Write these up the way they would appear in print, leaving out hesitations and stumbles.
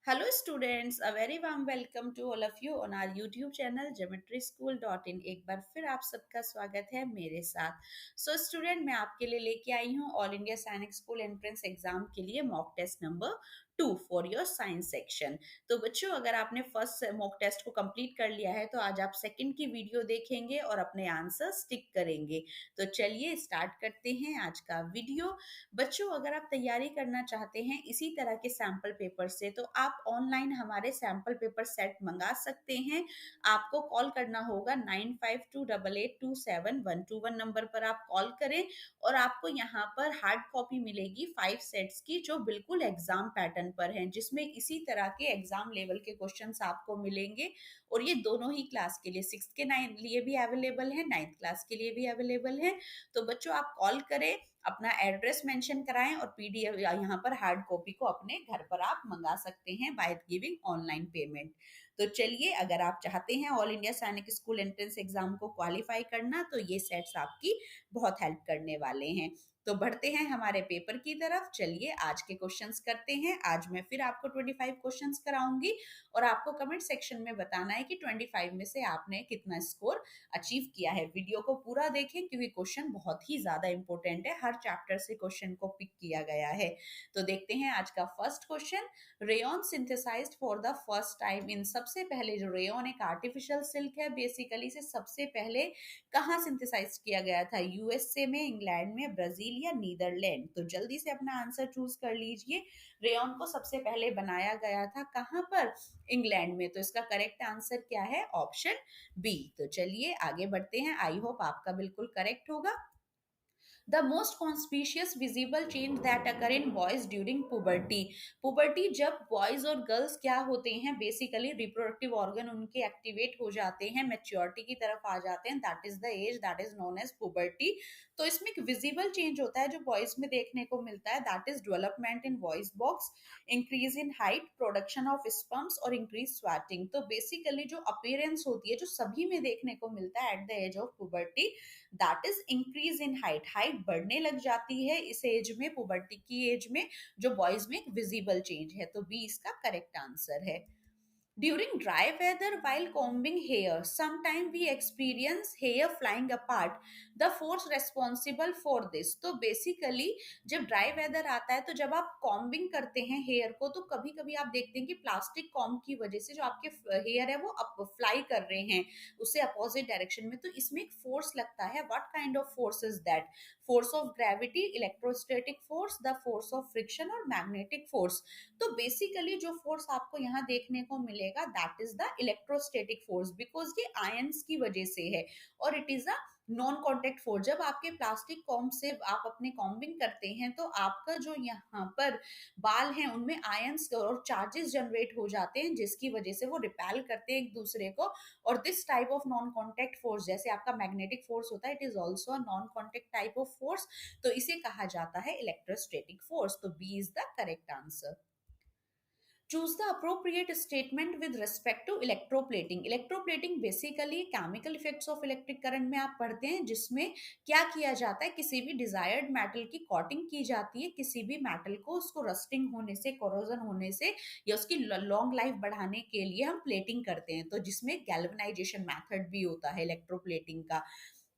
Hello students, a very warm welcome to all of you on our YouTube channel geometryschool.in। एक बार फिर आप सबका स्वागत है मेरे साथ। स्टूडेंट मैं आपके लिए लेके आई हूँ all India Sainik school entrance exam के लिए mock test number 2 for your science section. तो बच्चों, अगर आपने फर्स्ट मॉक टेस्ट को कंप्लीट कर लिया है तो आज आप सेकंड की वीडियो देखेंगे और अपने आंसर टिक करेंगे। तो चलिए स्टार्ट करते हैं आज का वीडियो। बच्चों, अगर आप तैयारी करना चाहते हैं इसी तरह के सैंपल पेपर से तो आप ऑनलाइन हमारे सैंपल पेपर सेट मंगा सकते हैं। आपको कॉल करना होगा 9528827121 नंबर पर आप कॉल करें और आपको यहाँ पर हार्ड कॉपी मिलेगी 5 सेट्स की, जो बिल्कुल एग्जाम पैटर्न पर हैं, जिसमें इसी तरह के एग्जाम लेवल के क्वेश्चंस आपको मिलेंगे। और ये दोनों ही क्लास के लिए, 6th के लिए भी अवेलेबल है, 9th क्लास के लिए भी अवेलेबल है। तो बच्चों, आप कॉल करें, अपना एड्रेस मेंशन कराएं और पीडीएफ यहाँ पर हार्ड कॉपी को अपने घर पर आप मंगा सकते हैं बाय गिविंग ऑनलाइन पेमेंट। तो चलिए, अगर आप चाहते हैं all India Sainik school entrance exam को क्वालिफाई करना तो ये सेट्स आपकी बहुत हेल्प करने वाले हैं। तो बढ़ते हैं हमारे पेपर की तरफ। चलिए आज के क्वेश्चंस करते हैं। आज मैं फिर आपको 25 क्वेश्चंस कराऊंगी और आपको कमेंट सेक्शन में बताना है कि 25 में से आपने कितना स्कोर अचीव किया है। वीडियो को पूरा देखें क्योंकि क्वेश्चन बहुत ही ज्यादा इंपॉर्टेंट है, हर चैप्टर से क्वेश्चन को पिक किया गया है। तो देखते हैं आज का first question. Rayon synthesized for the first time in, सबसे पहले जो रेयन एक आर्टिफिशियल सिल्क है, बेसिकली से सबसे पहले कहाँ सिंथेसाइज किया गया था? यूएसए में, इंग्लैंड में, ब्राजील या नीदरलैंड? तो जल्दी से अपना आंसर चूज कर लीजिए। रेयन को सबसे पहले बनाया गया था कहाँ पर? इंग्लैंड में। तो इसका करेक्ट आंसर क्या है? Option B. तो चलिए आगे बढ़ते हैं, आई होप आपका बिल्कुल करेक्ट होगा। The most conspicuous visible change that occur in boys during puberty. Puberty जब बॉयज और गर्ल्स क्या होते हैं, बेसिकली रिप्रोडक्टिव ऑर्गन उनके एक्टिवेट हो जाते हैं, मैच्योरिटी की तरफ आ जाते हैं, that is the age that is known as puberty. तो इसमें एक विजिबल चेंज होता है जो बॉयज में देखने को मिलता है, that is development in voice box, increase in height, production of sperms और इंक्रीज स्वैटिंग। तो बेसिकली जो अपीयरेंस होती है जो सभी में देखने को मिलता है at the age of puberty, that is increase in height. Height बढ़ने लग जाती है इस एज में, पुबर्टी की एज में, जो बॉयज में एक विजिबल चेंज है। तो बी इसका करेक्ट आंसर है। During dry weather, while combing hair, sometimes we experience hair flying apart. The force responsible for this. तो बेसिकली जब ड्राई वेदर आता है तो जब आप कॉम्बिंग करते हैं हेयर को तो कभी कभी आप देखते हैं कि प्लास्टिक कॉम्ब की वजह से जो आपके हेयर है वो अप फ्लाई कर रहे हैं उससे अपोजिट डायरेक्शन में। तो इसमें एक फोर्स लगता है। What kind of force is that? Force of gravity, electrostatic force, the force of friction और मैग्नेटिक फोर्स। तो बेसिकली जो फोर्स आपको यहाँ देखने को मिलेगा that is the electrostatic force, because ये आयंस की वजह से है और it is a non contact force. जब आपके प्लास्टिक कॉम्ब से आप अपने कॉम्बिंग करते हैं तो आपका जो यहाँ पर बाल हैं उनमें आयंस और चार्जेस जनरेट हो जाते हैं जिसकी वजह से वो रिपेल करते हैं एक दूसरे को। और this type of non contact force, जैसे आपका मैग्नेटिक फोर्स होता है, it is also a non contact type of force. तो इसे कहा जाता है इलेक्ट्रोस्टैटिक फोर्स। तो B is the correct answer. Choose the appropriate statement with respect to electroplating. Electroplating basically chemical effects of electric current में आप पढ़ते हैं, जिसमें क्या किया जाता है, किसी भी डिजायर्ड मेटल की कॉटिंग की जाती है, किसी भी मेटल को उसको रस्टिंग होने से, कोरोजन होने से या उसकी लॉन्ग लाइफ बढ़ाने के लिए हम प्लेटिंग करते हैं। तो जिसमें गैल्वेनाइजेशन मेथड भी होता है इलेक्ट्रोप्लेटिंग का।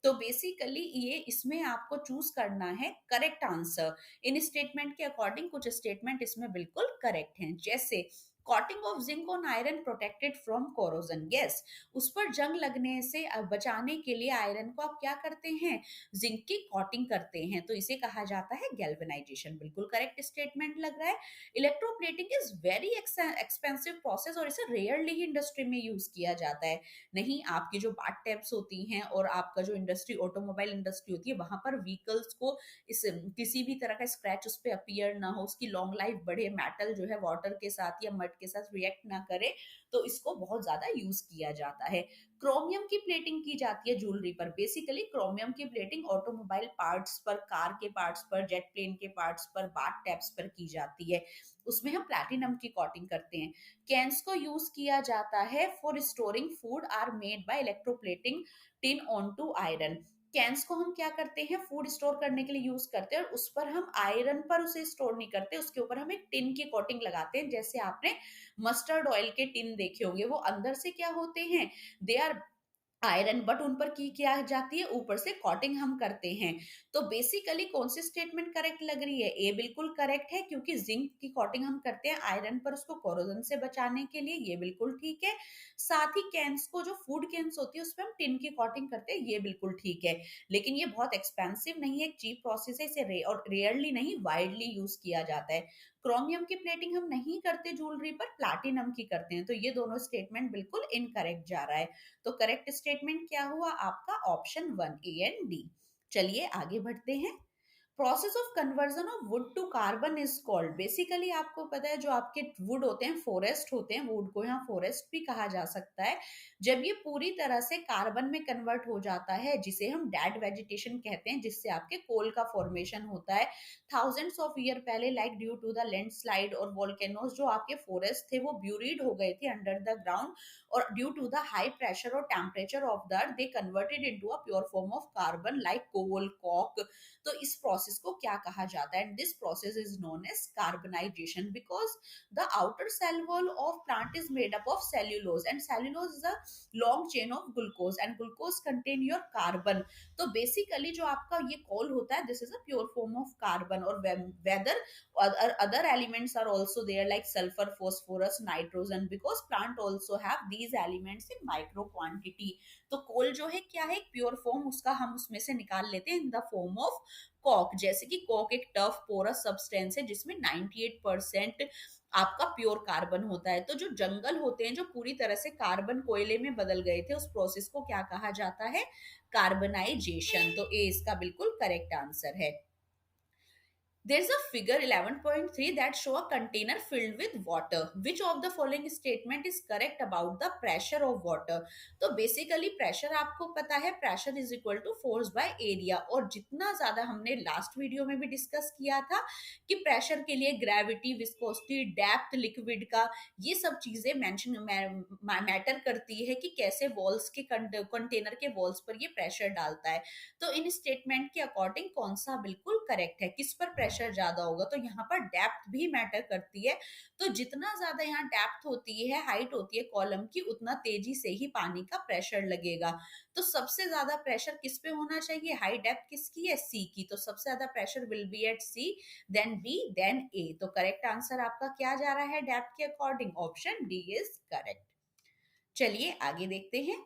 तो बेसिकली ये इसमें आपको चूज करना है करेक्ट आंसर। इन स्टेटमेंट के अकॉर्डिंग कुछ स्टेटमेंट इसमें बिल्कुल करेक्ट हैं, जैसे coating of zinc on iron protected from corrosion. Yes, उस पर जंग लगने से बचाने के लिए आयरन को आप क्या करते हैं? जिंक की कॉटिंग करते हैं। तो इसे कहा जाता है गैल्वेनाइजेशन। बिल्कुल करेक्ट स्टेटमेंट लग रहा है। Electroplating is very expensive process और इसे रेयरली ही इंडस्ट्री में यूज किया जाता है। नहीं, आपकी जो बाट टैप्स होती हैं और आपका जो इंडस्ट्री, ऑटोमोबाइल इंडस्ट्री होती है, वहां पर व्हीकल्स को इस किसी भी तरह का स्क्रैच उस पर अपीयर ना हो, उसकी लॉन्ग लाइफ बढ़े, मेटल जो है वाटर के साथ या मड के साथ रिएक्ट ना करे, तो इसको बहुत ज्यादा यूज किया जाता है। क्रोमियम की प्लेटिंग की जाती है ज्वेलरी पर। बेसिकली क्रोमियम की प्लेटिंग ऑटोमोबाइल पार्ट्स पर, कार के पार्ट्स पर, जेट प्लेन के पार्ट्स पर, बाट टैप्स पर की जाती है। उसमें हम प्लैटिनम की कोटिंग करते हैं। कैंस को यूज किया जाता है for storing food, are made by electroplating tin on to iron. Cans को हम क्या करते हैं, फूड स्टोर करने के लिए यूज करते हैं, और उस पर हम आयरन पर उसे स्टोर नहीं करते, उसके ऊपर हम एक टिन की कोटिंग लगाते हैं। जैसे आपने मस्टर्ड ऑयल के टिन देखे होंगे, वो अंदर से क्या होते हैं, दे आर आयरन, बट उन पर की क्या जाती है, ऊपर से कॉटिंग हम करते हैं। तो बेसिकली कौन सी स्टेटमेंट करेक्ट लग रही है, ए बिल्कुल करेक्ट है, क्योंकि जिंक की कॉटिंग हम करते हैं आयरन पर उसको कोरोजन से बचाने के लिए, ये बिल्कुल ठीक है। साथ ही कैंस को, जो फूड कैंस होती है, उस पर हम टिन की कॉटिंग करते हैं, ये बिल्कुल ठीक है। लेकिन ये बहुत एक्सपेंसिव नहीं है, एक चीप प्रोसेस है, इसे और रेयरली नहीं वाइडली यूज किया जाता है। क्रोमियम की प्लेटिंग हम नहीं करते ज्वेलरी पर, प्लाटिनम की करते हैं। तो ये दोनों स्टेटमेंट बिल्कुल इनकरेक्ट जा रहा है। तो करेक्ट स्टेटमेंट क्या हुआ आपका, ऑप्शन 1 ए एंड डी। चलिए आगे बढ़ते हैं। Process of conversion of wood to carbon is called, basically आपको पता है जो आपके वुड होते हैं, फॉरेस्ट होते हैं, वुड को यहाँ फॉरेस्ट भी कहा जा सकता है। जब ये पूरी तरह से कार्बन में कन्वर्ट हो जाता है, जिसे हम डेड वेजिटेशन कहते हैं, जिससे आपके कोल का फॉर्मेशन होता है थाउजेंड्स ऑफ ईयर पहले, like due to the landslide और वोल्केनोज, जो आपके फॉरेस्ट थे वो ब्यूरिड हो गए थे अंडर द ग्राउंड, और due to the high pressure और temperature of the earth, they converted into a pure form of carbon like coal, coke. तो इस प्रोसेस को क्या कहा जाता है, and this process is known as carbonisation, because the outer cell wall of plant is made up of cellulose, and cellulose is a long chain of glucose, and glucose contain your carbon. तो basically जो आपका ये call होता है, this is a pure form of carbon. और weather other elements are also there like sulfur, phosphorus, nitrogen, because plant also have these elements in micro quantity। तो कोल जो है क्या है, एक प्योर फॉर्म उसका हम उसमें से निकाल लेते हैं in the form of coke. जैसे कि कॉक एक टफ पोरस सब्सटेंस है जिसमें 98% आपका प्योर कार्बन होता है। तो जो जंगल होते हैं जो पूरी तरह से कार्बन कोयले में बदल गए थे, उस प्रोसेस को क्या कहा जाता है, कार्बनाइजेशन। तो ए इसका बिल्कुल करेक्ट आंसर है। There's a figure 11.3 that show a container filled with water. Which of the following statement is correct about the pressure of water? तो basically pressure आपको पता है, pressure is equal to force by area। और जितना ज्यादा हमने last video में भी डिस्कस किया था कि प्रेशर के लिए ग्रेविटी, विस्कोसिटी, डेप्थ लिक्विड का, ये सब चीजें मेंशन मैटर करती है कि कैसे वॉल्स के कंटेनर के वॉल्स पर ये प्रेशर डालता है। तो इन स्टेटमेंट के अकॉर्डिंग कौन सा बिल्कुल करेक्ट है, किस पर प्रेशर ज्यादा होगा, तो यहाँ पर डेप्थ भी मैटर करती है। तो जितना ज्यादा यहाँ डेप्थ होती है, हाइट होती है कॉलम की, उतना तेजी से ही पानी का प्रेशर लगेगा। तो सबसे ज्यादा प्रेशर किस पे होना चाहिए, हाई डेप्थ किसकी है, सी की। तो सबसे ज्यादा pressure will be at C, then B, then A. तो करेक्ट आंसर आपका क्या जा रहा है डेप्थ के according, option D is correct. चलिए आगे देखते हैं।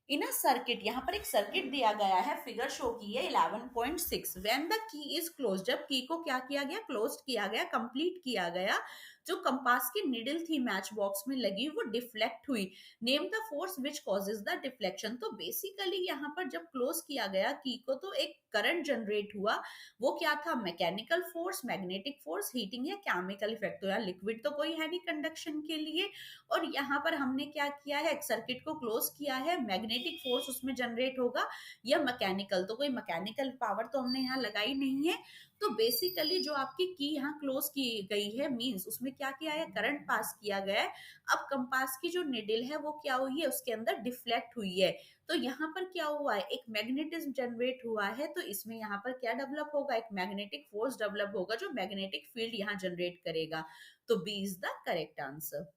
इन अ सर्किट, यहाँ पर एक सर्किट दिया गया है, फिगर शो की है 11.6। When the key is close, जब की को क्या किया गया, क्लोज किया गया, कंप्लीट किया गया, जो कंपास की निडल थी मैच बॉक्स में लगी वो डिफ्लेक्ट हुई। Name the force which causes the deflection. तो बेसिकली यहाँ पर जब क्लोज किया गया की को, तो एक करंट जनरेट हुआ। वो क्या था, mechanical force, magnetic force, heating या केमिकल इफेक्ट। तो यार लिक्विड तो कोई है नहीं कंडक्शन के लिए, और यहाँ पर हमने क्या किया है, सर्किट को क्लोज किया है, मैग्नेटिक फोर्स उसमें जनरेट होगा या मैकेनिकल, तो कोई मैकेनिकल पावर तो हमने यहाँ लगाई नहीं है। तो बेसिकली जो आपकी की यहाँ क्लोज की गई है, मींस उसमें क्या किया है, करंट पास किया गया है। अब कंपास की जो निडल है वो क्या हुई है, उसके अंदर डिफ्लेक्ट हुई है। तो यहाँ पर क्या हुआ है, एक मैग्नेटिज्म जनरेट हुआ है। तो इसमें यहाँ पर क्या डेवलप होगा, एक मैग्नेटिक फोर्स डेवलप होगा जो मैग्नेटिक फील्ड यहाँ जनरेट करेगा। तो B is the correct answer.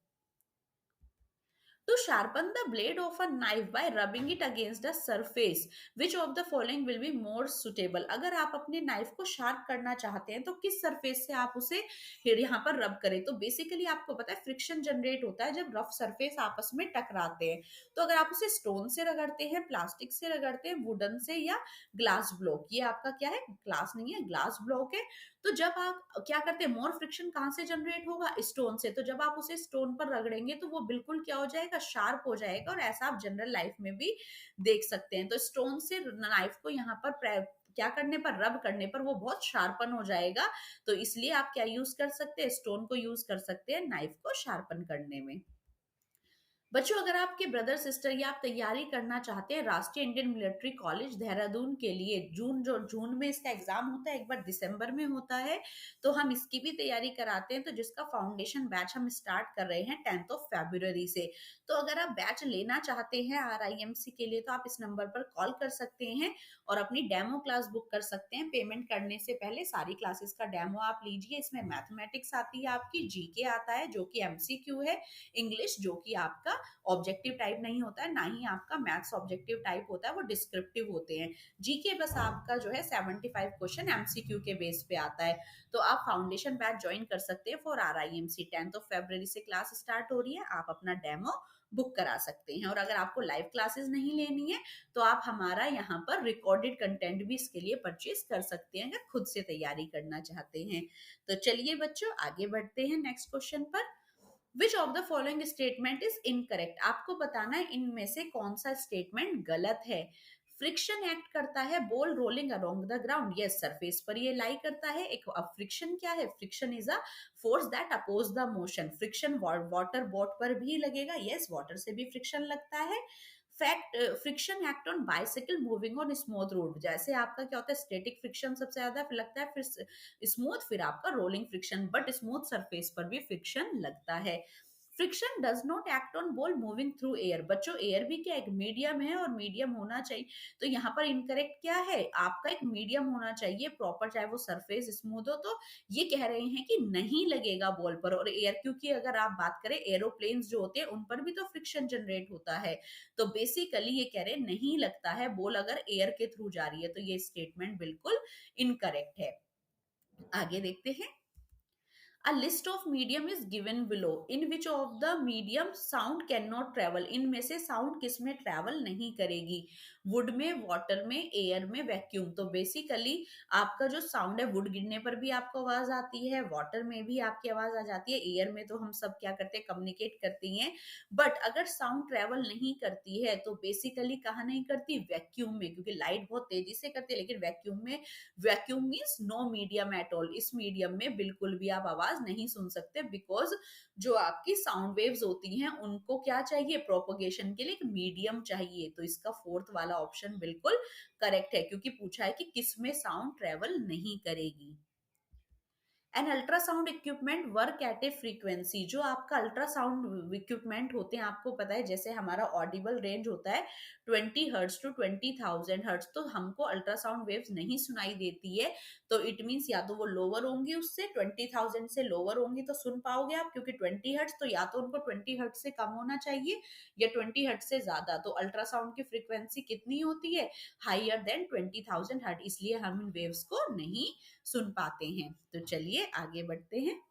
To sharpen the blade of a knife by rubbing it against a surface, which of the following will be more suitable? अगर आप अपने knife को sharp करना चाहते हैं तो किस सरफेस से आप उसे यहाँ पर रब करें। तो बेसिकली आपको पता है फ्रिक्शन जनरेट होता है जब रफ सरफेस आपस में टकराते हैं। तो अगर आप उसे स्टोन से रगड़ते हैं, प्लास्टिक से रगड़ते हैं, वुडन से, या ग्लास ब्लॉक, ये आपका क्या है, ग्लास नहीं है, ग्लास ब्लॉक है। तो जब आप क्या करते हैं, मोर फ्रिक्शन कहाँ से जनरेट होगा, स्टोन से। तो जब आप उसे स्टोन पर रगड़ेंगे तो वो बिल्कुल क्या हो जाएगा, शार्प हो जाएगा। और ऐसा आप जनरल लाइफ में भी देख सकते हैं। तो स्टोन से नाइफ को यहाँ पर क्या करने पर, रब करने पर वो बहुत शार्पन हो जाएगा। तो इसलिए आप क्या यूज कर सकते हैं, स्टोन को यूज कर सकते हैं नाइफ को शार्पन करने में। बच्चों, अगर आपके ब्रदर सिस्टर या आप तैयारी करना चाहते हैं राष्ट्रीय इंडियन मिलिट्री कॉलेज देहरादून के लिए, जून में इसका एग्जाम होता है, एक बार दिसंबर में होता है, तो हम इसकी भी तैयारी कराते हैं। तो जिसका फाउंडेशन बैच हम स्टार्ट कर रहे हैं 10 फरवरी से। तो अगर आप बैच लेना चाहते हैं RIMC के लिए, तो आप इस नंबर पर कॉल कर सकते हैं और अपनी डेमो क्लास बुक कर सकते हैं। पेमेंट करने से पहले सारी क्लासेस का डेमो आप लीजिए। इसमें मैथमेटिक्स आती है, आपकी GK आता है जो कि MCQ है, इंग्लिश जो कि आपका ऑब्जेक्टिव टाइप नहीं होता है, ना ही आपका मैथ्स ऑब्जेक्टिव टाइप होता है, वो डिस्क्रिप्टिव होते हैं। GK बस आपका जो है 75 क्वेश्चन MCQ के बेस पे आता है। तो आप फाउंडेशन बैच ज्वाइन कर सकते हैं फॉर RIMC। 10 फरवरी से क्लास स्टार्ट हो रही है, आप अपना डेमो बुक करा सकते हैं। और अगर आपको लाइव क्लासेस नहीं लेनी है, तो आप हमारा यहाँ पर रिकॉर्डेड कंटेंट भी इसके लिए परचेज कर सकते हैं, अगर खुद से तैयारी करना चाहते हैं। तो चलिए बच्चों, आगे बढ़ते हैं नेक्स्ट क्वेश्चन पर। विच of the following statement is incorrect? आपको बताना है इनमें से कौन सा स्टेटमेंट गलत है। फ्रिक्शन एक्ट करता है ball rolling along the ground, yes surface पर ये लाई करता है। एक अब फ्रिक्शन क्या है? Friction is a force that oppose the motion. Friction water boat पर भी लगेगा, यस वाटर से भी फ्रिक्शन लगता है। Fact friction act on bicycle moving on smooth road, जैसे आपका क्या होता है, स्टैटिक फ्रिक्शन सबसे ज्यादा लगता है, फिर स्मूथ, फिर आपका rolling friction, but smooth surface पर भी फ्रिक्शन लगता है। Friction does not act on ball moving through air. बच्चों, एयर भी क्या एक मीडियम है और मीडियम होना चाहिए। तो यहाँ पर इनकरेक्ट क्या है? आपका एक मीडियम होना चाहिए प्रॉपर, चाहे वो सरफेस स्मूथ हो। तो ये कह रहे हैं कि नहीं लगेगा बॉल पर और एयर, क्योंकि अगर आप बात करें एरोप्लेन्स जो होते हैं उन पर भी तो फ्रिक्शन जनरेट होता है। तो बेसिकली ये कह रहे हैं नहीं लगता है बॉल अगर एयर के थ्रू जा रही है। तो ये स्टेटमेंट बिल्कुल इनकरेक्ट है। आगे देखते हैं। A list of medium is given below. In which of the medium sound cannot travel? इनमें से साउंड किस में ट्रेवल नहीं करेगी? वुड में, वाटर में, एयर में, वैक्यूम। तो बेसिकली आपका जो साउंड है, वुड गिरने पर भी आपको आवाज आती है, वाटर में भी आपकी आवाज आ जाती है, एयर में तो हम सब क्या करते हैं, कम्युनिकेट करती हैं। बट अगर साउंड ट्रेवल नहीं करती है तो बेसिकली कहाँ नहीं करती? वैक्यूम में, क्योंकि लाइट बहुत तेजी से करती है, लेकिन वैक्यूम में, vacuum means no medium at all, इस मीडियम में बिल्कुल भी आप आवाज नहीं सुन सकते, बिकॉज जो आपकी साउंड वेव्स होती हैं उनको क्या चाहिए? प्रोपोगेशन के लिए एक मीडियम चाहिए। तो इसका फोर्थ वाला ऑप्शन बिल्कुल करेक्ट है, क्योंकि पूछा है कि किस में साउंड ट्रेवल नहीं करेगी। An ultrasound equipment work at a frequency. जो आपका अल्ट्रासाउंड इक्विपमेंट होते हैं, आपको पता है जैसे हमारा ऑडिबल रेंज होता है 20 हर्ट्ज टू 20,000 हर्ट्ज, तो हमको अल्ट्रासाउंड वेव्स नहीं सुनाई देती है। तो इट मीन्स या तो वो लोअर होंगी, उससे 20,000 से लोअर होंगी तो सुन पाओगे आप, क्योंकि 20 हर्ट्ज तो या तो उनको 20 हर्ट्ज से कम होना चाहिए या 20 हर्ट्ज से ज्यादा। तो अल्ट्रासाउंड की फ्रीक्वेंसी कितनी होती है? हाइयर देन 20,000 हर्ट्ज, इसलिए हम इन वेव्स को नहीं सुन पाते हैं। तो चलिए आगे बढ़ते हैं।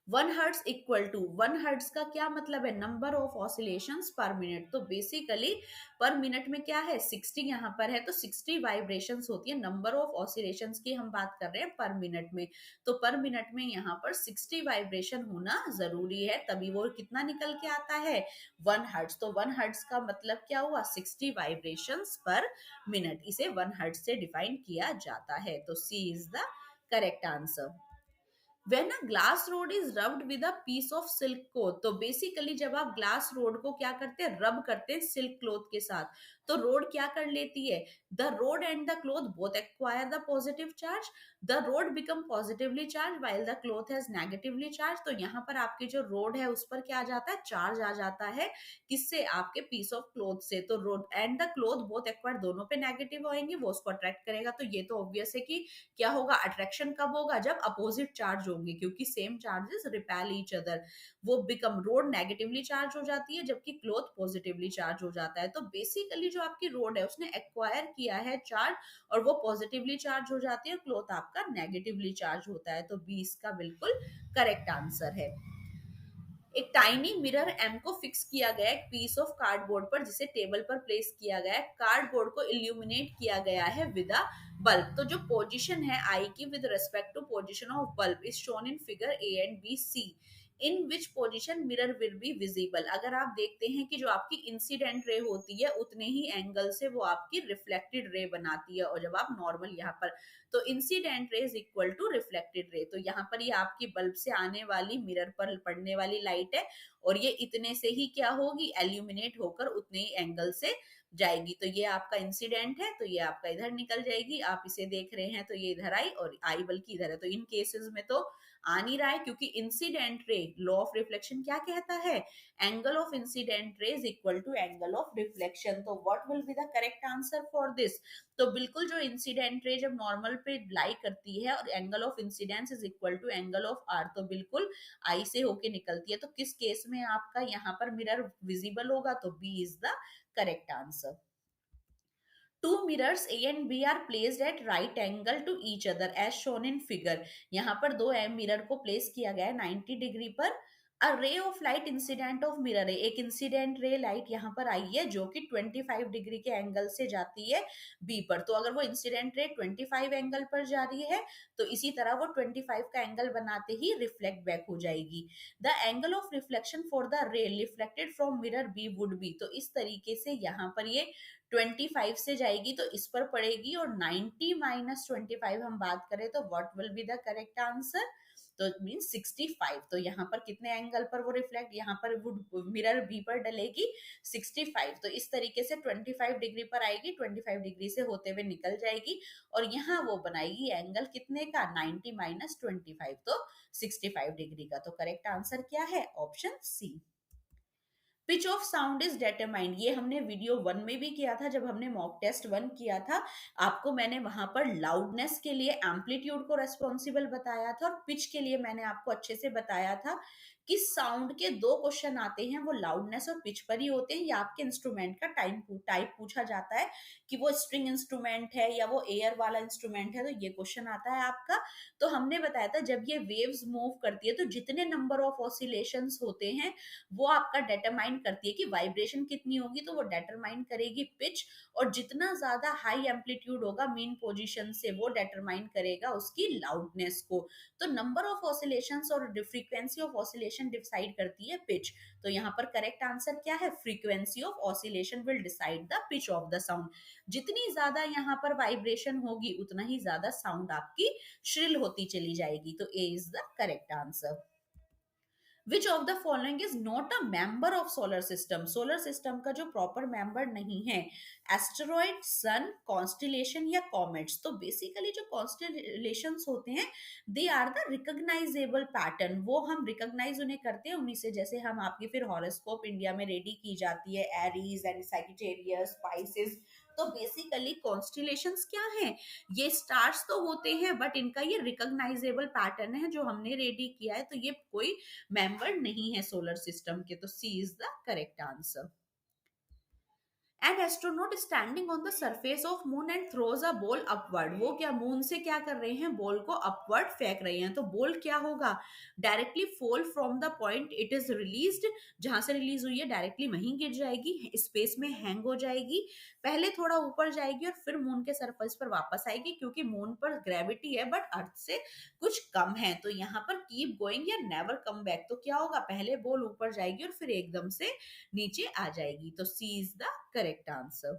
1 हर्ट्ज इक्वल टू, 1 हर्ट्ज का क्या मतलब है? नंबर ऑफ ऑसिलेशंस पर मिनट। तो बेसिकली पर मिनट में क्या है? 60 यहाँ पर है, तो 60 वाइब्रेशंस होती है। नंबर ऑफ ऑसिलेशंस की हम बात कर रहे हैं पर मिनट में, तो पर मिनट में यहाँ पर 60 वाइब्रेशन होना जरूरी है, तभी वो कितना निकल के आता है? 1 हर्ट्ज। तो 1 हर्ट्ज का मतलब क्या हुआ? 60 वाइब्रेशंस पर मिनट। इसे 1 हर्ट्ज से डिफाइन किया जाता है। तो C is the correct answer. When a glass rod is rubbed with a piece of silk cloth, तो बेसिकली जब आप ग्लास रोड को क्या करते हैं? रब करते हैं सिल्क क्लोथ के साथ, तो रोड क्या कर लेती है? The road and the cloth both acquire the positive charge, the road become positively charge while the cloth has negatively charge. तो यहाँ पर आपकी जो रोड है उस पर क्या आ जाता है? चार्ज आ जाता है। किससे? आपके पीस ऑफ क्लोथ से। तो road and the cloth both acquire, दोनों पे नेगेटिव होंगे, वो उसको अट्रैक्ट करेगा। तो ये तो ऑब्वियस है कि क्या होगा? अट्रैक्शन कब होगा? जब अपोजिट चार्ज होंगे, क्योंकि same charges repel each other. वो बिकम, रोड नेगेटिवली चार्ज हो जाती है जबकि क्लोथ पॉजिटिवली चार्ज हो जाता है। तो बेसिकली जो आपकी रोड है उसने एक्वायर किया है चार्ज और वो पॉजिटिवली चार्ज हो जाती है, क्लोथ आपका नेगेटिवली चार्ज होता है। तो 20 का बिल्कुल करेक्ट आंसर है। एक टाइनी मिरर एम को फिक्स किया गया एक पीस ऑफ कार्डबोर्ड पर, जिसे टेबल पर प्लेस किया गया है। कार्डबोर्ड को इल्यूमिनेट किया गया है विद अ बल्ब। तो जो पोजीशन है आई की with respect to position of bulb is shown in figure A and B, C। In which position mirror will be visible. अगर आप देखते हैं कि जो आपकी इंसिडेंट रे होती है उतने ही एंगल से वो आपकी रिफ्लेक्टेड रे बनाती है, और जब आप नॉर्मल यहाँ पर, तो incident ray is equal to reflected ray, तो यहाँ पर ये आपकी बल्ब से आने वाली मिरर पर पड़ने वाली लाइट है, और ये इतने से ही क्या होगी, एल्यूमिनेट होकर उतने ही एंगल से जाएगी। तो ये आपका इंसिडेंट है, तो ये आपका इधर निकल जाएगी, आप इसे देख रहे हैं तो ये इधर आई और आई बल्कि इधर है, तो इन केसेस में तो आ नहीं रहा है, क्योंकि incident ray, law of reflection क्या कहता है, angle of incident ray is equal to angle of reflection. तो what will be the correct answer for this? तो बिल्कुल जो इंसिडेंट रे जब नॉर्मल पे लाई करती है और angle of incidence is equal to angle of R, तो बिल्कुल आई से होके निकलती है। तो किस केस में आपका यहाँ पर मिरर विजिबल होगा, तो B is the correct answer. Two mirrors A and B are placed at right angle to each other as shown in figure। यहाँ पर दो मिरर को प्लेस किया गया है 90 डिग्री पर। A ray of light incident of mirror है, एक इंसिडेंट रे लाइट यहाँ पर आई है जो कि 25 डिग्री के एंगल से जाती है बी पर। तो अगर वो इंसिडेंट रे 25 एंगल पर जा रही है तो इसी तरह वो 25 का एंगल बनाते ही रिफ्लेक्ट बैक हो जाएगी। The angle of reflection for the ray reflected from mirror B would be, तो इस तरीके से यहाँ पर ये 25 से जाएगी तो इस पर पड़ेगी, और 90 माइनस 25 हम बात करें तो what will be the correct answer, तो मीन 65। तो यहाँ पर कितने एंगल पर वो रिफ्लेक्ट, यहाँ पर वुड मिरर बी पर डलेगी 65, तो इस तरीके से 25 डिग्री पर आएगी, 25 डिग्री से होते हुए निकल जाएगी, और यहाँ वो बनाएगी एंगल कितने का, 90 माइनस 25, तो 65 डिग्री का। तो करेक्ट आंसर क्या है, option C. Pitch of sound is determined, ये हमने वीडियो 1 में भी किया था, जब हमने मॉक टेस्ट 1 किया था, आपको मैंने वहां पर लाउडनेस के लिए एम्पलीट्यूड को रेस्पॉन्सिबल बताया था, और पिच के लिए मैंने आपको अच्छे से बताया था कि साउंड के दो क्वेश्चन आते हैं, वो लाउडनेस और पिच पर ही होते हैं, या आपके इंस्ट्रूमेंट का टाइप पूछा जाता है कि वो स्ट्रिंग इंस्ट्रूमेंट है या वो एयर वाला इंस्ट्रूमेंट है, तो ये क्वेश्चन आता है आपका। तो हमने बताया था जब ये वेव्स मूव करती है तो जितने नंबर ऑफ ऑसिलेशंस होते हैं वो आपका डिटरमाइन करती है कि वाइब्रेशन कितनी होगी, तो वो डिटरमाइन करेगी पिच, और जितना ज्यादा हाई एम्पलीट्यूड होगा मीन पोजीशन से वो डिटरमाइन करेगा उसकी लाउडनेस को। तो नंबर ऑफ ऑसिलेशंस और फ्रीक्वेंसी ऑफ ऑसिलेशन डिसाइड करती है पिच। तो यहाँ पर करेक्ट आंसर क्या है, frequency of oscillation will decide the pitch of the sound. जितनी ज्यादा यहाँ पर वाइब्रेशन होगी उतना ही ज्यादा साउंड आपकी श्रिल होती चली जाएगी। तो A is the correct answer. Which of the following is not a member of solar system, solar system का जो प्रॉपर मेंबर नहीं है, एस्टेरॉइड, सन, कॉन्स्टिलेशन या कॉमेट्स। तो बेसिकली जो कॉन्स्टिलेशंस होते हैं they are the recognisable pattern, वो हम रिकॉग्नाइज उन्हें करते हैं, उन्हीं से जैसे हम आपकी फिर हॉरोस्कोप इंडिया में रेडी की जाती है, एरीज एंड सैजिटेरियस, स्पाइसेस। तो बेसिकली कॉन्स्टिलेशंस क्या हैं, ये स्टार्स तो होते हैं बट इनका ये रिकॉग्नाइजेबल पैटर्न है जो हमने रेडी किया है, तो ये कोई मेंबर नहीं है सोलर सिस्टम के। तो C is the correct answer. An astronaut standing on the surface of moon and throws a ball upward, वो क्या मून से क्या कर रहे हैं, बॉल को अपवर्ड फेंक रहे हैं। तो बॉल क्या होगा, directly fall from the point it is released, जहां से रिलीज हुई है डायरेक्टली वहीं गिर जाएगी, स्पेस में हैंग हो जाएगी, पहले थोड़ा ऊपर जाएगी और फिर मून के सरफेस पर वापस आएगी, क्योंकि मून पर ग्रेविटी है बट अर्थ से कुछ कम है। तो यहाँ पर कीप गोइंग या नेवर कम बैक, तो क्या होगा, पहले बॉल ऊपर जाएगी और फिर एकदम से नीचे आ जाएगी। तो C is the correct answer.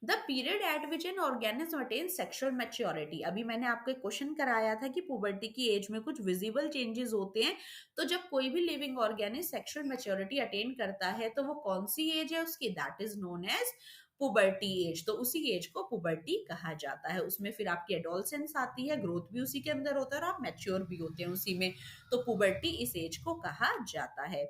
The period at which an organism attain sexual maturity, अभी मैंने आपको एक क्वेश्चन कराया था कि पुबर्टी की एज में कुछ विजिबल चेंजेस होते हैं, तो जब कोई भी living organism sexual maturity attain करता है तो वो कौन सी एज है उसकी, that is known as puberty age. तो उसी एज को पुबर्टी कहा जाता है, उसमें फिर आपकी एडोलसेंस आती है, ग्रोथ भी उसी के अंदर होता है और आप मैच्योर भी होते हैं उसी में। तो पुबर्टी इस एज को कहा जाता है।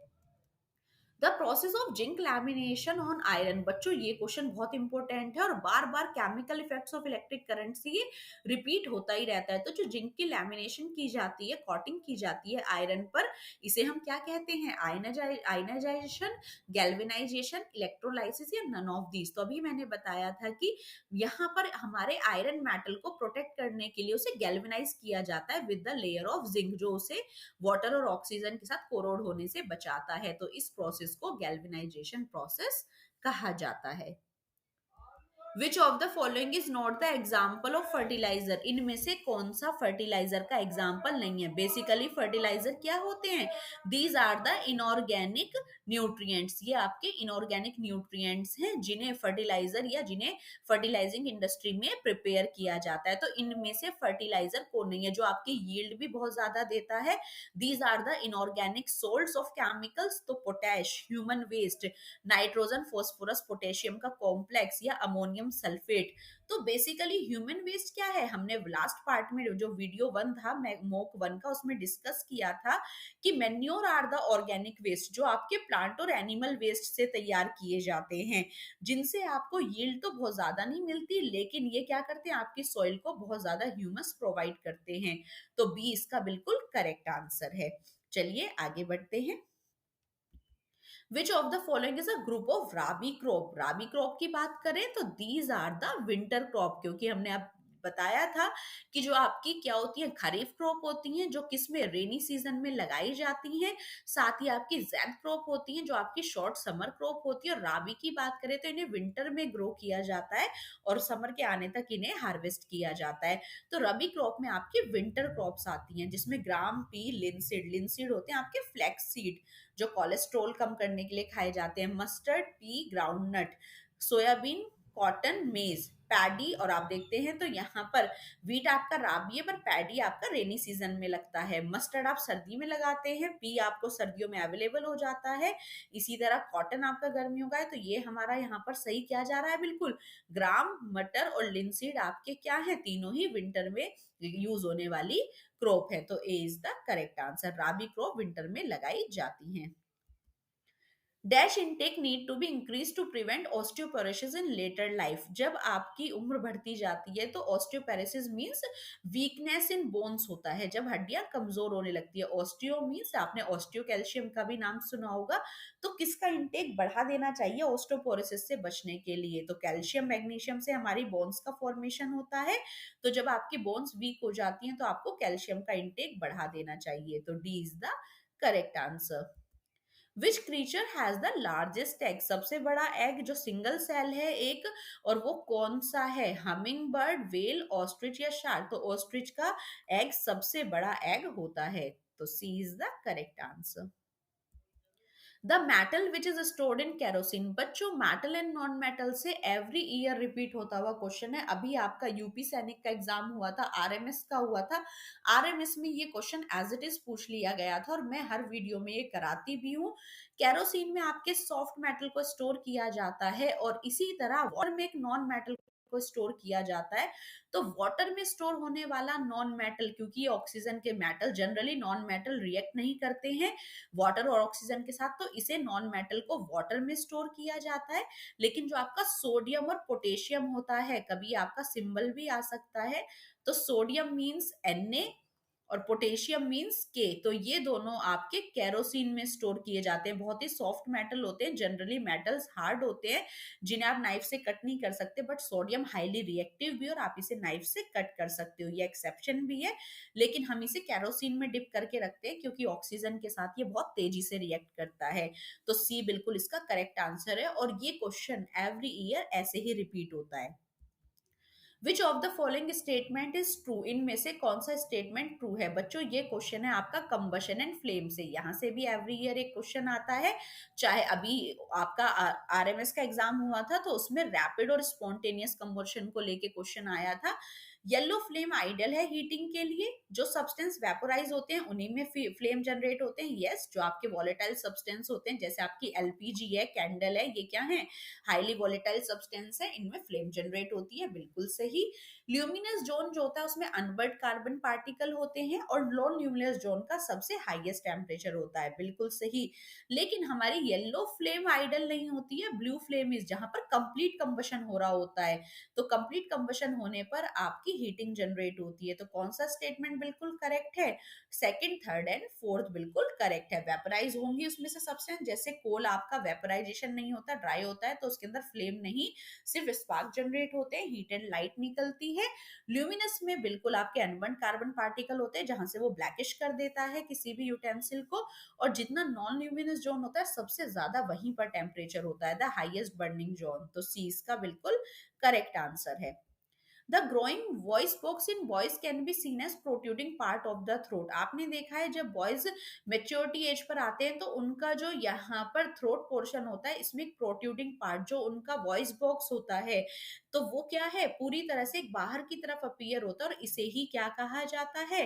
The process of zinc lamination on iron, बच्चों ये क्वेश्चन बहुत इंपॉर्टेंट है और बार बार chemical effects of electric current से ये रिपीट होता ही रहता है। तो जो जिंक की लैमिनेशन की जाती है, कॉटिंग की जाती है आयरन पर, इसे हम क्या कहते हैं, आयनाइजेशन, गैल्वेनाइजेशन, इलेक्ट्रोलाइसिस या नन ऑफ दीज। तो अभी मैंने बताया था कि यहाँ पर हमारे आयरन मेटल को प्रोटेक्ट करने के लिए उसे गैल्वेनाइज किया जाता है with the layer of zinc, जो उसे वाटर और ऑक्सीजन के साथ कोरोड होने से बचाता है। तो इस प्रोसेस को गैल्वेनाइजेशन प्रोसेस कहा जाता है। Which of the following is not the example of fertilizer, इनमें से कौन सा फर्टिलाइजर का एग्जाम्पल नहीं है। बेसिकली फर्टिलाइजर क्या होते हैं, these are the inorganic nutrients, ये आपके इनऑर्गेनिक न्यूट्रिएंट्स हैं जिन्हें फर्टिलाइजर या जिन्हें फर्टिलाइजिंग इंडस्ट्री में प्रिपेयर किया जाता है। तो इनमें से फर्टिलाइजर कौन नहीं है जो आपकी यील्ड भी बहुत ज्यादा देता है, these are the inorganic salts of chemicals, तो potash, human waste, nitrogen, phosphorus, potassium का कॉम्प्लेक्स या अमोनियम सल्फेट। तो बेसिकली ह्यूमन वेस्ट क्या है, हमने लास्ट पार्ट में जो वीडियो 1 था मोक 1 का, उसमें डिस्कस किया था कि manure are the organic waste, जो आपके प्लांट और एनिमल वेस्ट से तैयार किए जाते हैं, जिनसे आपको यील्ड तो बहुत ज्यादा नहीं मिलती, लेकिन ये क्या करते हैं, आपकी सॉइल को बहुत ज्यादा ह्यूमस प्रोवाइड करते हैं। तो बी इसका बिल्कुल करेक्ट आंसर है। चलिए आगे बढ़ते हैं। Which of the following is a group of rabi crop, rabi crop की बात करें तो these are the winter crop, क्योंकि हमने अब बताया था कि जो आपकी क्या होती है, खरीफ क्रॉप होती हैं जो किसमें, रेनी सीजन में लगाई जाती हैं। साथ ही आपकी जैद क्रॉप होती हैं जो आपकी शॉर्ट समर क्रॉप होती है। और राबी की बात करें तो इन्हें विंटर में ग्रो किया जाता है और समर के आने तक इन्हें हार्वेस्ट किया जाता है। तो रबी क्रॉप में आपकी विंटर क्रॉप्स आती हैं जिसमें ग्राम, पी, लिनसीड, लिनसीड होते हैं आपके फ्लैक्स सीड जो कोलेस्ट्रॉल कम करने के लिए खाए जाते हैं, mustard, P, groundnut, soybean, cotton, मेज, पैडी। और आप देखते हैं तो यहाँ पर वीट आपका राबी है पर पैडी आपका रेनी सीजन में लगता है। मस्टर्ड आप सर्दी में लगाते हैं, पी आपको सर्दियों में अवेलेबल हो जाता है, इसी तरह कॉटन आपका गर्मियों का है। तो ये हमारा यहाँ पर सही क्या जा रहा है, बिल्कुल ग्राम, मटर और लिनसीड आपके क्या है, तीनों ही विंटर में यूज होने वाली क्रॉप है। तो A is the correct answer, rabi crop winter में लगाई जाती हैं। Dash intake need to be increase to prevent osteoporosis in later life, जब आपकी उम्र बढ़ती जाती है तो osteoporosis means weakness in bones होता है, जब हड्डियां कमजोर होने लगती है। ऑस्टियो मींस आपने ऑस्टियो कैल्शियम का भी नाम सुना होगा। तो किसका इंटेक बढ़ा देना चाहिए ऑस्टियोपोरोसिस से बचने के लिए, तो कैल्शियम मैग्नीशियम से हमारी बोन्स का फॉर्मेशन होता है। तो जब आपकी बोन्स वीक हो जाती हैं तो आपको कैल्शियम का इंटेक बढ़ा देना चाहिए। तो D is the correct answer. Which creature has the largest egg, सबसे बड़ा एग जो सिंगल सेल है एक, और वो कौन सा है, हमिंग बर्ड, वेल, ऑस्ट्रिच या शार्क। तो ऑस्ट्रिच का एग सबसे बड़ा एग होता है। तो C is the correct answer. The metal which is stored in kerosene, बच्चों मेटल एंड नॉन मेटल से एवरी ईयर रिपीट होता हुआ क्वेश्चन है। अभी आपका यूपी सैनिक का एग्जाम हुआ था, आरएमएस का हुआ था, आरएमएस में ये क्वेश्चन एज इट इज पूछ लिया गया था और मैं हर वीडियो में ये कराती भी हूँ। केरोसिन में आपके सॉफ्ट मेटल को स्टोर किया जाता है और इसी तरह वाटर में एक नॉन मेटल को स्टोर किया जाता है। तो वाटर में स्टोर होने वाला नॉन मेटल, क्योंकि ऑक्सीजन के metal generally non metal react नहीं करते हैं वाटर और ऑक्सीजन के साथ, तो इसे नॉन मेटल को वाटर में स्टोर किया जाता है। लेकिन जो आपका सोडियम और पोटेशियम होता है, कभी आपका सिंबल भी आ सकता है, तो सोडियम मींस Na और पोटेशियम मींस के, तो ये दोनों आपके केरोसिन में स्टोर किए जाते हैं। बहुत ही सॉफ्ट मेटल होते हैं, जनरली मेटल्स हार्ड होते हैं जिन्हें आप नाइफ से कट नहीं कर सकते, बट सोडियम हाईली रिएक्टिव भी और आप इसे नाइफ से कट कर सकते हो, ये एक्सेप्शन भी है। लेकिन हम इसे केरोसिन में डिप करके रखते हैं क्योंकि ऑक्सीजन के साथ ये बहुत तेजी से रिएक्ट करता है। तो सी बिल्कुल इसका करेक्ट आंसर है और ये क्वेश्चन एवरी ईयर ऐसे ही रिपीट होता है। Which of the following statement is true, इनमें से कौन सा स्टेटमेंट ट्रू है। बच्चों ये क्वेश्चन है आपका कंबशन एंड फ्लेम से, यहाँ से भी एवरी ईयर एक क्वेश्चन आता है। चाहे अभी आपका आरएमएस का एग्जाम हुआ था तो उसमें रैपिड और स्पॉन्टेनियस कंबशन को लेके क्वेश्चन आया था। येलो फ्लेम आइडियल है हीटिंग के लिए, जो सब्सटेंस वेपोराइज होते हैं उन्हीं में फ्लेम जनरेट होते हैं। यस, जो आपके वॉलेटाइल सब्सटेंस होते हैं जैसे आपकी एलपीजी है, कैंडल है, ये क्या है, हाईली वॉलेटाइल सब्सटेंस है, इनमें फ्लेम जनरेट होती है, बिल्कुल सही। ल्यूमिनस जोन जो होता है उसमें अनबर्ड कार्बन पार्टिकल होते हैं और नॉन ल्यूमिनस जोन का सबसे हाईएस्ट टेम्परेचर होता है, बिल्कुल सही। लेकिन हमारी येलो फ्लेम आइडल नहीं होती है, ब्लू फ्लेम इज जहां पर कंप्लीट कंबशन हो रहा होता है। तो कंप्लीट कंबशन होने पर आपकी हीटिंग जनरेट होती है। तो कौन सा स्टेटमेंट बिल्कुल करेक्ट है, सेकंड, थर्ड एंड फोर्थ बिल्कुल करेक्ट है। वेपराइज होंगी उसमें से सब्सटेंस, जैसे कोल आपका वेपराइजेशन नहीं होता, ड्राई होता है तो उसके अंदर फ्लेम नहीं, सिर्फ स्पार्क जनरेट होते हैं, हीट एंड लाइट निकलती है। ल्यूमिनस में बिल्कुल आपके अनबर्न्ड कार्बन पार्टिकल होते हैं जहां से वो ब्लैकिश कर देता है किसी भी यूटेंसिल को। और जितना नॉन ल्यूमिनस जोन होता है सबसे ज्यादा वहीं पर टेम्परेचर होता है, द हाईएस्ट बर्निंग जोन। तो सी इसका बिल्कुल करेक्ट आंसर है। The growing voice box in boys can be seen as protruding part of the throat. आपने देखा है जब बॉयज मेच्योरिटी एज पर आते हैं तो उनका जो यहाँ पर थ्रोट पोर्शन होता है इसमें एक प्रोट्रूडिंग पार्ट जो उनका वॉइस बॉक्स होता है, तो वो क्या है पूरी तरह से बाहर की तरफ अपीयर होता है और इसे ही क्या कहा जाता है,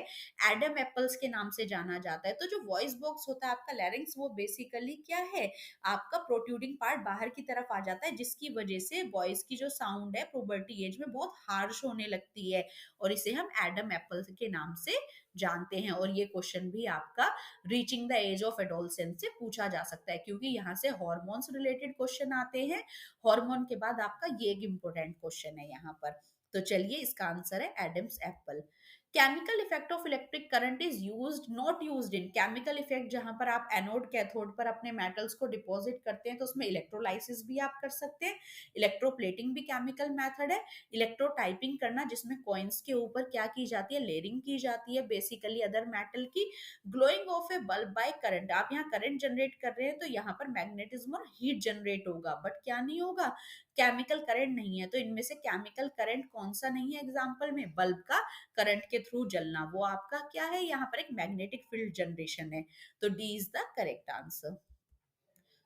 एडम एप्पल्स के नाम से जाना जाता है। तो जो वॉइस बॉक्स होता है आपका लैरिंग्स वो बेसिकली क्या है, आपका प्रोट्रूडिंग पार्ट बाहर की तरफ आ जाता है जिसकी वजह से वॉइस की जो साउंड है पुबर्टी एज में बहुत हार्श होने लगती है और इसे हम एडम एप्पल के नाम से जानते हैं। और ये क्वेश्चन भी आपका reaching the age of adolescence से पूछा जा सकता है क्योंकि यहाँ से हॉर्मोन्स रिलेटेड क्वेश्चन आते हैं। हॉर्मोन के बाद आपका ये एक इंपॉर्टेंट क्वेश्चन है यहाँ पर। तो चलिए इसका आंसर है Adam's apple. Chemical effect of electric current is used not used in. Chemical effect जहां पर आप एनोड कैथोड पर अपने मेटल्स को डिपॉजिट करते हैं तो उसमें इलेक्ट्रोलाइसिस भी आप कर सकते हैं। इलेक्ट्रोप्लेटिंग भी केमिकल मेथड है। इलेक्ट्रोटाइपिंग करना जिसमें कॉइन्स के ऊपर क्या की जाती है, लेयरिंग की जाती है बेसिकली अदर मेटल की। Glowing of A bulb by current, आप यहाँ करंट जनरेट कर रहे हैं तो यहाँ पर मैग्नेटिज्म और हीट जनरेट होगा बट क्या नहीं होगा, केमिकल करंट नहीं है। तो इनमें से केमिकल करंट कौन सा नहीं है एग्जाम्पल में, बल्ब का करंट के थ्रू जलना, वो आपका क्या है यहाँ पर एक मैग्नेटिक फील्ड जनरेशन है। तो D is the correct answer.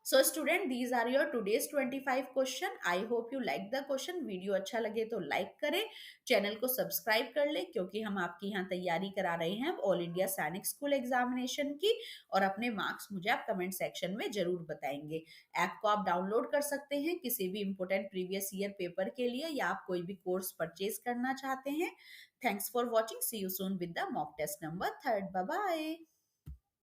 So student these are your today's 25 question. I hope you like the question. Video अच्छा लगे तो लाइक करें, चैनल को सब्सक्राइब कर ले क्योंकि हम आपकी यहाँ तैयारी करा रहे हैं all India Sainik school examination की। और अपने मार्क्स मुझे आप कमेंट सेक्शन में जरूर बताएंगे। ऐप को आप डाउनलोड कर सकते हैं किसी भी इंपोर्टेंट प्रीवियस ईयर पेपर के लिए या आप कोई भी कोर्स परचेज करना चाहते हैं। Thanks for watching, see you soon with the mock test number 3। Bye bye.